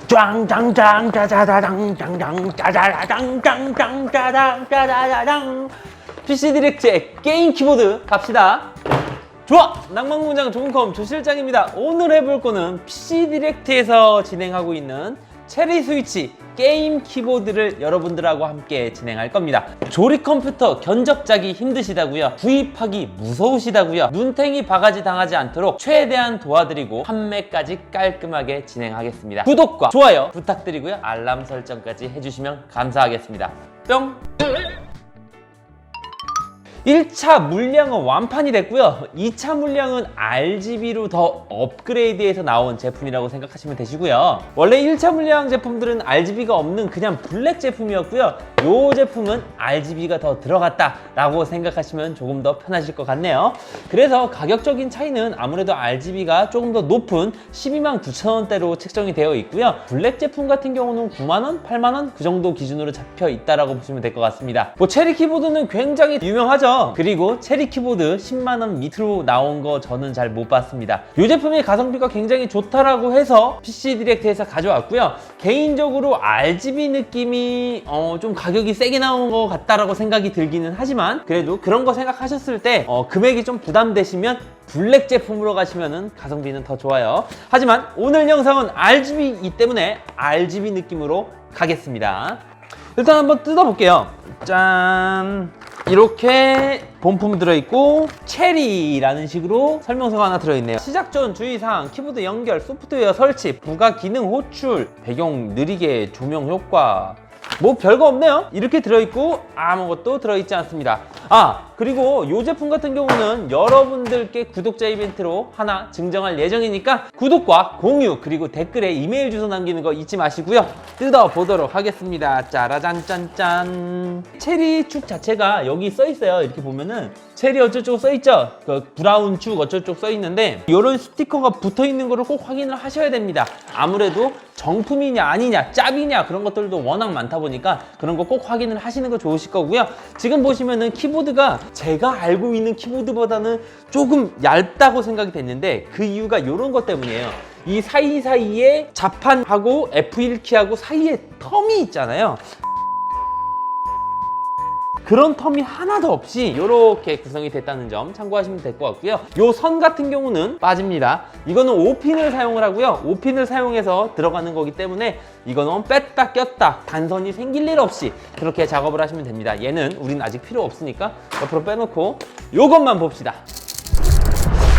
짱짱짱 짜자자장 짱짱 짜자자장 짱짱 짜장 짜자자장. PC 디렉트의 게임 키보드 갑시다. 좋아! 낭만공장 조은컴 조실장입니다. 오늘 해볼 거는 PC 디렉트에서 진행하고 있는 체리 스위치 게임 키보드를 여러분들하고 함께 진행할 겁니다. 조립 컴퓨터 견적자기 힘드시다고요? 구입하기 무서우시다고요? 눈탱이 바가지 당하지 않도록 최대한 도와드리고 판매까지 깔끔하게 진행하겠습니다. 구독과 좋아요 부탁드리고요. 알람 설정까지 해주시면 감사하겠습니다. 뿅! 1차 물량은 완판이 됐고요. 2차 물량은 RGB로 더 업그레이드해서 나온 제품이라고 생각하시면 되시고요. 원래 1차 물량 제품들은 RGB가 없는 그냥 블랙 제품이었고요. 이 제품은 RGB가 더 들어갔다라고 생각하시면 조금 더 편하실 것 같네요. 그래서 가격적인 차이는 아무래도 RGB가 조금 더 높은 129,000원대로 책정이 되어 있고요. 블랙 제품 같은 경우는 9만원, 8만원 그 정도 기준으로 잡혀 있다라고 보시면 될 것 같습니다. 체리 키보드는 굉장히 유명하죠. 그리고 체리 키보드 10만원 밑으로 나온 거 저는 잘 못 봤습니다. 이 제품이 가성비가 굉장히 좋다라고 해서 PC 디렉트에서 가져왔고요. 개인적으로 RGB 느낌이 좀 가격이 세게 나온 것 같다라고 생각이 들기는 하지만 그래도 그런 거 생각하셨을 때 금액이 좀 부담되시면 블랙 제품으로 가시면은 가성비는 더 좋아요. 하지만 오늘 영상은 RGB이기 때문에 RGB 느낌으로 가겠습니다. 일단 한번 뜯어볼게요. 짠! 이렇게 본품 들어있고 체리라는 식으로 설명서가 하나 들어있네요. 시작 전 주의사항, 키보드 연결, 소프트웨어 설치, 부가 기능 호출, 배경 느리게 조명 효과, 뭐 별거 없네요. 이렇게 들어있고 아무것도 들어있지 않습니다. 그리고 이 제품 같은 경우는 여러분들께 구독자 이벤트로 하나 증정할 예정이니까 구독과 공유 그리고 댓글에 이메일 주소 남기는 거 잊지 마시고요. 뜯어보도록 하겠습니다. 짜라잔짠짠. 체리 축 자체가 여기 써있어요. 이렇게 보면은 체리 어쩌고 써있죠. 그 브라운 축 어쩌고 써있는데 이런 스티커가 붙어있는 거를 꼭 확인을 하셔야 됩니다. 아무래도 정품이냐 아니냐 짭이냐 그런 것들도 워낙 많다 보니까 그런 거 꼭 확인을 하시는 거 좋으실 거고요. 지금 보시면은 키보드가 제가 알고 있는 키보드보다는 조금 얇다고 생각이 됐는데 그 이유가 이런 것 때문이에요. 이 사이사이에 자판하고 F1키하고 사이에 텀이 있잖아요. 그런 텀이 하나도 없이 이렇게 구성이 됐다는 점 참고하시면 될 것 같고요. 이 선 같은 경우는 빠집니다. 이거는 5핀을 사용을 하고요. 5핀을 사용해서 들어가는 거기 때문에 이거는 뺐다 꼈다 단선이 생길 일 없이 그렇게 작업을 하시면 됩니다. 얘는 우린 아직 필요 없으니까 옆으로 빼놓고 이것만 봅시다.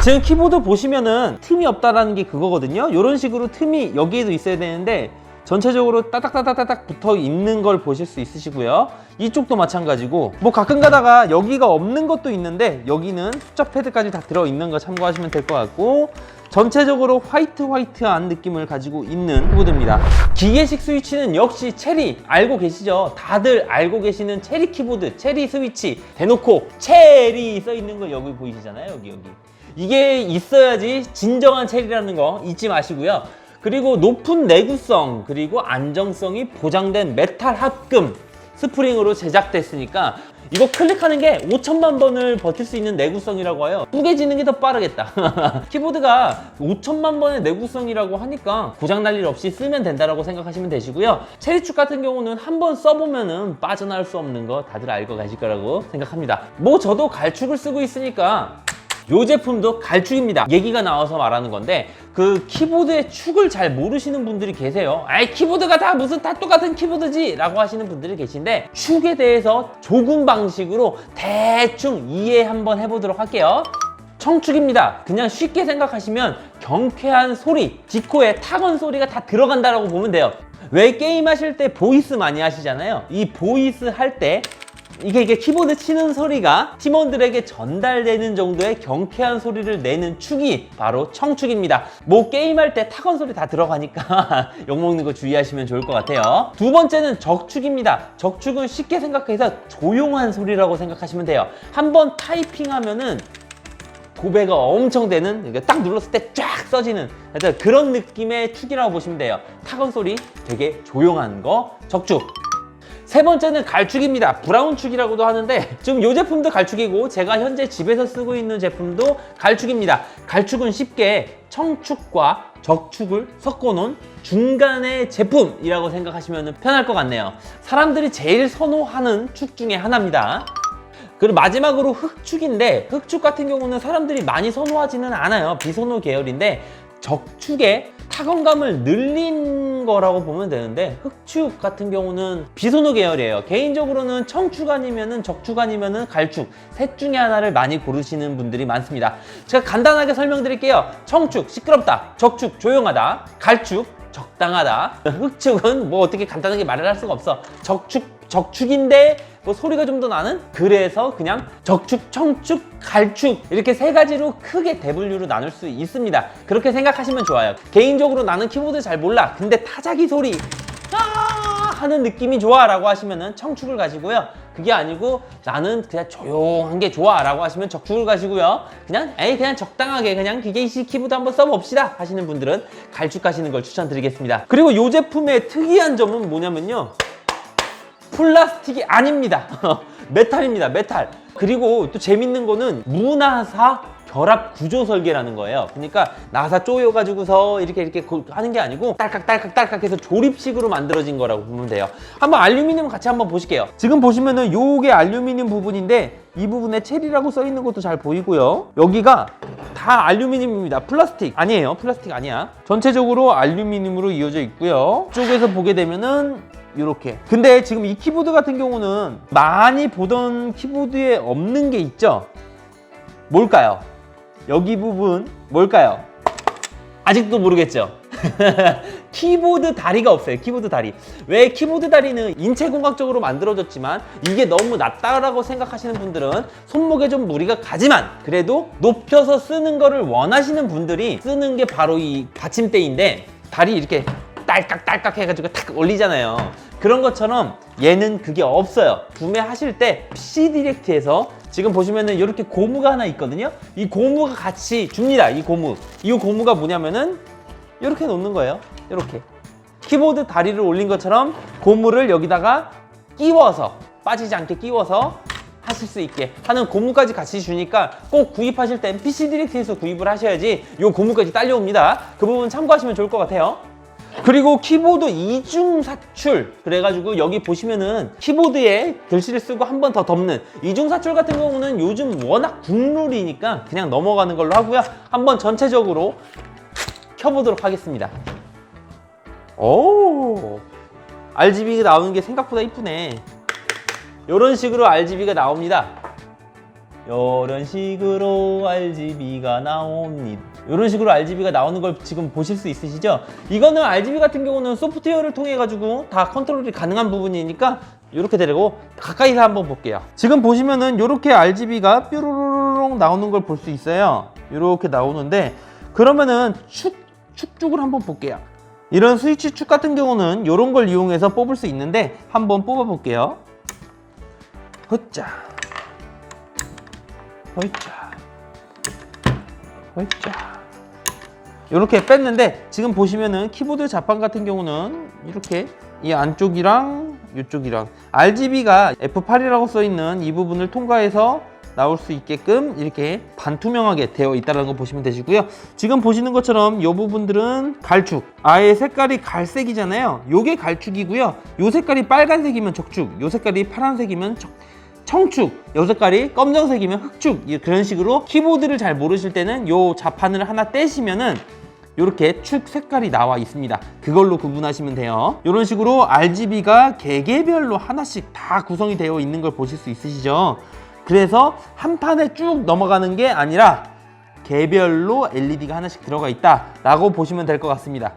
지금 키보드 보시면은 틈이 없다라는 게 그거거든요. 이런 식으로 틈이 여기에도 있어야 되는데 전체적으로 따닥따닥따닥 붙어 있는 걸 보실 수 있으시고요. 이쪽도 마찬가지고 뭐 가끔 가다가 여기가 없는 것도 있는데 여기는 숫자 패드까지 다 들어있는 거 참고하시면 될 것 같고 전체적으로 화이트한 느낌을 가지고 있는 키보드입니다. 기계식 스위치는 역시 체리 알고 계시죠? 다들 알고 계시는 체리 키보드, 체리 스위치 대놓고 체리 써있는 거 여기 보이시잖아요. 여기 이게 있어야지 진정한 체리라는 거 잊지 마시고요. 그리고 높은 내구성 그리고 안정성이 보장된 메탈 합금 스프링으로 제작됐으니까 이거 클릭하는 게 5천만 번을 버틸 수 있는 내구성이라고 해요. 뿌개지는 게 더 빠르겠다. 키보드가 5천만 번의 내구성이라고 하니까 고장날 일 없이 쓰면 된다고 생각하시면 되시고요. 체리축 같은 경우는 한번 써보면은 빠져나올 수 없는 거 다들 알고 가실 거라고 생각합니다. 뭐 저도 갈축을 쓰고 있으니까 이 제품도 갈축입니다. 얘기가 나와서 말하는 건데 그 키보드의 축을 잘 모르시는 분들이 계세요. 키보드가 다 무슨 다 똑같은 키보드지 라고 하시는 분들이 계신데 축에 대해서 조금 방식으로 대충 이해 한번 해보도록 할게요. 청축입니다. 그냥 쉽게 생각하시면 경쾌한 소리, 디코에 타건 소리가 다 들어간다라고 보면 돼요. 왜 게임 하실 때 보이스 많이 하시잖아요. 이 보이스 할 때 이게 키보드 치는 소리가 팀원들에게 전달되는 정도의 경쾌한 소리를 내는 축이 바로 청축입니다. 뭐 게임할 때 타건 소리 다 들어가니까 욕먹는 거 주의하시면 좋을 것 같아요. 두 번째는 적축입니다. 적축은 쉽게 생각해서 조용한 소리라고 생각하시면 돼요. 한번 타이핑하면은 도배가 엄청 되는, 딱 눌렀을 때 쫙 써지는 그런 느낌의 축이라고 보시면 돼요. 타건 소리 되게 조용한 거 적축. 세 번째는 갈축입니다. 브라운축이라고도 하는데 지금 이 제품도 갈축이고 제가 현재 집에서 쓰고 있는 제품도 갈축입니다. 갈축은 쉽게 청축과 적축을 섞어놓은 중간의 제품이라고 생각하시면 편할 것 같네요. 사람들이 제일 선호하는 축 중에 하나입니다. 그리고 마지막으로 흑축인데 흑축 같은 경우는 사람들이 많이 선호하지는 않아요. 비선호 계열인데 적축의 타건감을 늘린 거라고 보면 되는데 흑축 같은 경우는 비선호 계열이에요. 개인적으로는 청축 아니면은 적축 아니면은 갈축 셋 중에 하나를 많이 고르시는 분들이 많습니다. 제가 간단하게 설명드릴게요. 청축 시끄럽다, 적축 조용하다, 갈축 적당하다, 흑축은 뭐 어떻게 간단하게 말을 할 수가 없어. 적축인데 뭐 소리가 좀 더 나는? 그래서 그냥 적축, 청축, 갈축 이렇게 세 가지로 크게 대분류로 나눌 수 있습니다. 그렇게 생각하시면 좋아요. 개인적으로 나는 키보드 잘 몰라. 근데 타자기 소리 하는 느낌이 좋아 라고 하시면은 청축을 가시고요. 그게 아니고 나는 그냥 조용한 게 좋아 라고 하시면 적축을 가시고요. 그냥 적당하게 그냥 기계식 키보드 한번 써봅시다 하시는 분들은 갈축 가시는 걸 추천드리겠습니다. 그리고 이 제품의 특이한 점은 뭐냐면요, 플라스틱이 아닙니다. 메탈입니다. 메탈. 그리고 또 재밌는 거는 무나사 결합 구조 설계라는 거예요. 그러니까 나사 쪼여가지고서 이렇게 하는 게 아니고 딸깍 해서 조립식으로 만들어진 거라고 보면 돼요. 한번 알루미늄 같이 한번 보실게요. 지금 보시면은 요게 알루미늄 부분인데 이 부분에 체리라고 써 있는 것도 잘 보이고요. 여기가 다 알루미늄입니다. 플라스틱 아니에요. 플라스틱 아니야. 전체적으로 알루미늄으로 이어져 있고요. 이쪽에서 보게 되면은 이렇게. 근데 지금 이 키보드 같은 경우는 많이 보던 키보드에 없는 게 있죠. 뭘까요? 여기 부분 뭘까요? 아직도 모르겠죠? 키보드 다리가 없어요. 키보드 다리. 왜 키보드 다리는 인체공학적으로 만들어졌지만 이게 너무 낮다라고 생각하시는 분들은 손목에 좀 무리가 가지만 그래도 높여서 쓰는 거를 원하시는 분들이 쓰는 게 바로 이 받침대인데 다리 이렇게 딸깍 해가지고 탁 올리잖아요. 그런 것처럼 얘는 그게 없어요. 구매하실 때 PC 디렉트에서 지금 보시면은 이렇게 고무가 하나 있거든요. 이 고무가 같이 줍니다. 이 고무가 뭐냐면은 이렇게 놓는 거예요. 이렇게 키보드 다리를 올린 것처럼 고무를 여기다가 끼워서 빠지지 않게 끼워서 하실 수 있게 하는 고무까지 같이 주니까 꼭 구입하실 땐 PC 디렉트에서 구입을 하셔야지 이 고무까지 딸려옵니다. 그 부분 참고하시면 좋을 것 같아요. 그리고 키보드 이중 사출, 그래가지고 여기 보시면은 키보드에 글씨를 쓰고 한 번 더 덮는 이중 사출 같은 경우는 요즘 워낙 국룰이니까 그냥 넘어가는 걸로 하고요. 한번 전체적으로 켜보도록 하겠습니다. 오, RGB가 나오는 게 생각보다 이쁘네. 이런 식으로 RGB가 나옵니다. 이런 식으로 RGB가 나옵니다. 이런 식으로 RGB가 나오는 걸 지금 보실 수 있으시죠? 이거는 RGB 같은 경우는 소프트웨어를 통해 가지고 다 컨트롤이 가능한 부분이니까 이렇게 되고 가까이서 한번 볼게요. 지금 보시면은 이렇게 RGB가 뾰로로록 나오는 걸 볼 수 있어요. 이렇게 나오는데 그러면은 축 쪽을 한번 볼게요. 이런 스위치 축 같은 경우는 이런 걸 이용해서 뽑을 수 있는데 한번 뽑아 볼게요. 허짜 이렇게 뺐는데 지금 보시면은 키보드 자판 같은 경우는 이렇게 이 안쪽이랑 이쪽이랑 RGB가 F8이라고 써있는 이 부분을 통과해서 나올 수 있게끔 이렇게 반투명하게 되어 있다는 거 보시면 되시고요. 지금 보시는 것처럼 이 부분들은 갈축, 아예 색깔이 갈색이잖아요. 요게 갈축이고요. 요 색깔이 빨간색이면 적축, 요 색깔이 파란색이면 청축, 요 색깔이 검정색이면 흑축, 그런 식으로 키보드를 잘 모르실 때는 요 자판을 하나 떼시면은 이렇게 축 색깔이 나와 있습니다. 그걸로 구분하시면 돼요. 이런 식으로 RGB가 개개별로 하나씩 다 구성이 되어 있는 걸 보실 수 있으시죠? 그래서 한 판에 쭉 넘어가는 게 아니라 개별로 LED가 하나씩 들어가 있다 라고 보시면 될 것 같습니다.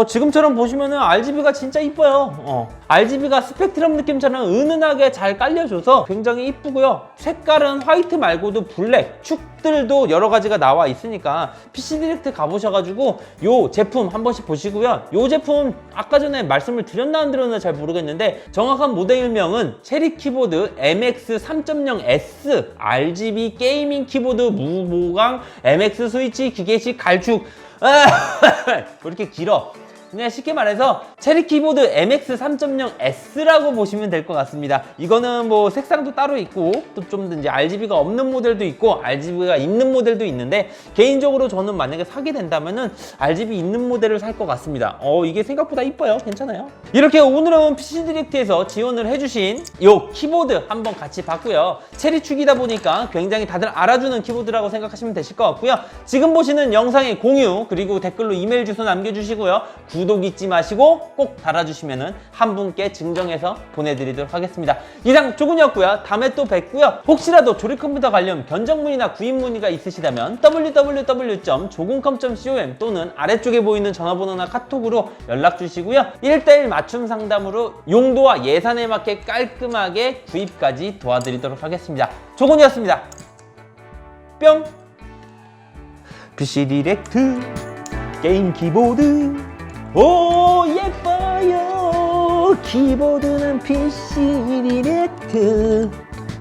지금처럼 보시면은 RGB가 진짜 이뻐요. RGB가 스펙트럼 느낌처럼 은은하게 잘 깔려줘서 굉장히 이쁘고요. 색깔은 화이트 말고도 블랙, 축들도 여러 가지가 나와 있으니까 PC 디렉트 가보셔가지고 요 제품 한 번씩 보시고요. 요 제품 아까 전에 말씀을 드렸나 안 드렸나 잘 모르겠는데 정확한 모델명은 체리 키보드 MX 3.0S RGB 게이밍 키보드 무보강 MX 스위치 기계식 갈축. 왜 이렇게 길어? 그냥 쉽게 말해서 체리 키보드 MX 3.0S라고 보시면 될 것 같습니다. 이거는 뭐 색상도 따로 있고 또 좀 이제 RGB가 없는 모델도 있고 RGB가 있는 모델도 있는데, 개인적으로 저는 만약에 사게 된다면은 RGB 있는 모델을 살 것 같습니다. 이게 생각보다 이뻐요. 괜찮아요. 이렇게 오늘은 PC 디렉트에서 지원을 해주신 요 키보드 한번 같이 봤고요. 체리 축이다 보니까 굉장히 다들 알아주는 키보드라고 생각하시면 되실 것 같고요. 지금 보시는 영상의 공유 그리고 댓글로 이메일 주소 남겨주시고요. 구독 잊지 마시고 꼭 달아주시면은 한 분께 증정해서 보내드리도록 하겠습니다. 이상 조군이었고요. 다음에 또 뵙고요. 혹시라도 조립컴퓨터 관련 견적 문의나 구입 문의가 있으시다면 www.조군컴.com 또는 아래쪽에 보이는 전화번호나 카톡으로 연락 주시고요. 1:1 맞춤 상담으로 용도와 예산에 맞게 깔끔하게 구입까지 도와드리도록 하겠습니다. 조군이었습니다. 뿅! PC 디렉트 게임 키보드, 오 예뻐요. 키보드는 PC 디렉트.